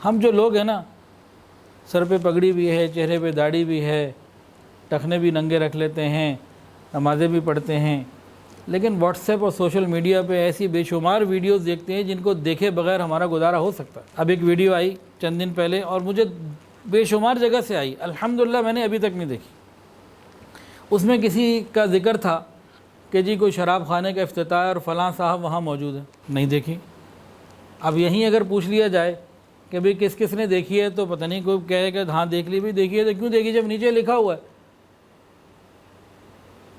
ہم جو لوگ ہیں نا، سر پہ پگڑی بھی ہے، چہرے پہ داڑھی بھی ہے، ٹخنے بھی ننگے رکھ لیتے ہیں، نمازیں بھی پڑھتے ہیں، لیکن واٹس ایپ اور سوشل میڈیا پہ ایسی بے شمار ویڈیوز دیکھتے ہیں جن کو دیکھے بغیر ہمارا گزارا ہو سکتا ہے۔ اب ایک ویڈیو آئی چند دن پہلے اور مجھے بے شمار جگہ سے آئی، الحمدللہ میں نے ابھی تک نہیں دیکھی۔ اس میں کسی کا ذکر تھا کہ جی کوئی شراب خانے کا افتتاح ہے اور فلاں صاحب وہاں موجود ہے، نہیں دیکھی۔ اب یہیں اگر پوچھ لیا جائے کہ بھئی کس کس نے دیکھی ہے تو پتہ نہیں، کوئی کہے کہ ہاں دیکھ لی، بھی دیکھی ہے تو کیوں دیکھی جب نیچے لکھا ہوا ہے؟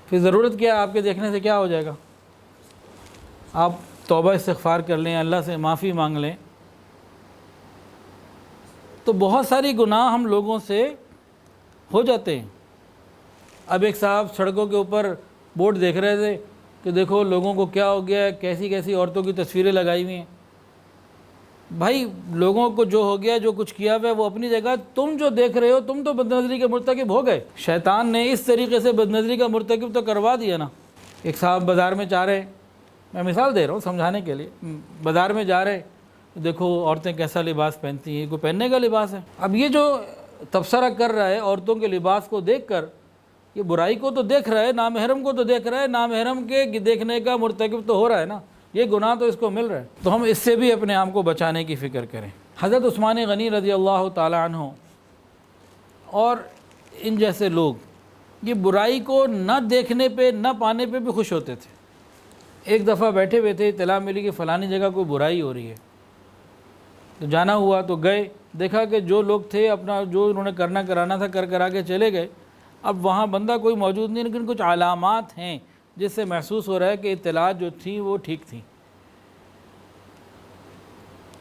پھر ضرورت کیا ہے؟ آپ کے دیکھنے سے کیا ہو جائے گا؟ آپ توبہ استغفار کر لیں، اللہ سے معافی مانگ لیں۔ تو بہت ساری گناہ ہم لوگوں سے ہو جاتے ہیں۔ اب ایک صاحب سڑکوں کے اوپر بورڈ دیکھ رہے تھے کہ دیکھو لوگوں کو کیا ہو گیا ہے، کیسی کیسی عورتوں کی تصویریں لگائی ہوئی ہیں۔ بھائی لوگوں کو جو ہو گیا، جو کچھ کیا ہوا ہے وہ اپنی جگہ، تم جو دیکھ رہے ہو تم تو بدنظری کے مرتکب ہو گئے۔ شیطان نے اس طریقے سے بدنظری کا مرتکب تو کروا دیا نا۔ ایک صاحب بازار میں جا رہے، میں مثال دے رہا ہوں سمجھانے کے لیے، بازار میں جا رہے، دیکھو عورتیں کیسا لباس پہنتی ہیں، کوئی پہننے کا لباس ہے۔ اب یہ جو تبصرہ کر رہا ہے عورتوں کے لباس کو دیکھ کر، یہ برائی کو تو دیکھ رہا ہے، نامحرم کو تو دیکھ رہا ہے، نامحرم کے دیکھنے کا مرتکب تو ہو رہا ہے نا، یہ گناہ تو اس کو مل رہا ہے۔ تو ہم اس سے بھی اپنے آپ کو بچانے کی فکر کریں۔ حضرت عثمان غنی رضی اللہ تعالی عنہ اور ان جیسے لوگ یہ برائی کو نہ دیکھنے پہ، نہ پانے پہ بھی خوش ہوتے تھے۔ ایک دفعہ بیٹھے ہوئے تھے، اطلاع ملی کہ فلانی جگہ کوئی برائی ہو رہی ہے، تو جانا ہوا تو گئے، دیکھا کہ جو لوگ تھے اپنا جو انہوں نے کرنا کرانا تھا کر کرا کے چلے گئے۔ اب وہاں بندہ کوئی موجود نہیں، لیکن کچھ علامات ہیں جس سے محسوس ہو رہا ہے کہ اطلاعات جو تھیں وہ ٹھیک تھیں۔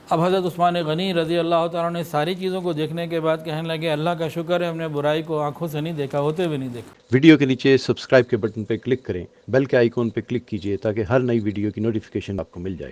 اب حضرت عثمان غنی رضی اللہ تعالیٰ نے ساری چیزوں کو دیکھنے کے بعد کہنے لگے اللہ کا شکر ہے ہم نے برائی کو آنکھوں سے نہیں دیکھا، ہوتے ہوئے نہیں دیکھا۔ ویڈیو کے نیچے سبسکرائب کے بٹن پہ کلک کریں، بیل کے آئیکن پہ کلک کیجئے تاکہ ہر نئی ویڈیو کی نوٹیفیکیشن آپ کو مل جائے۔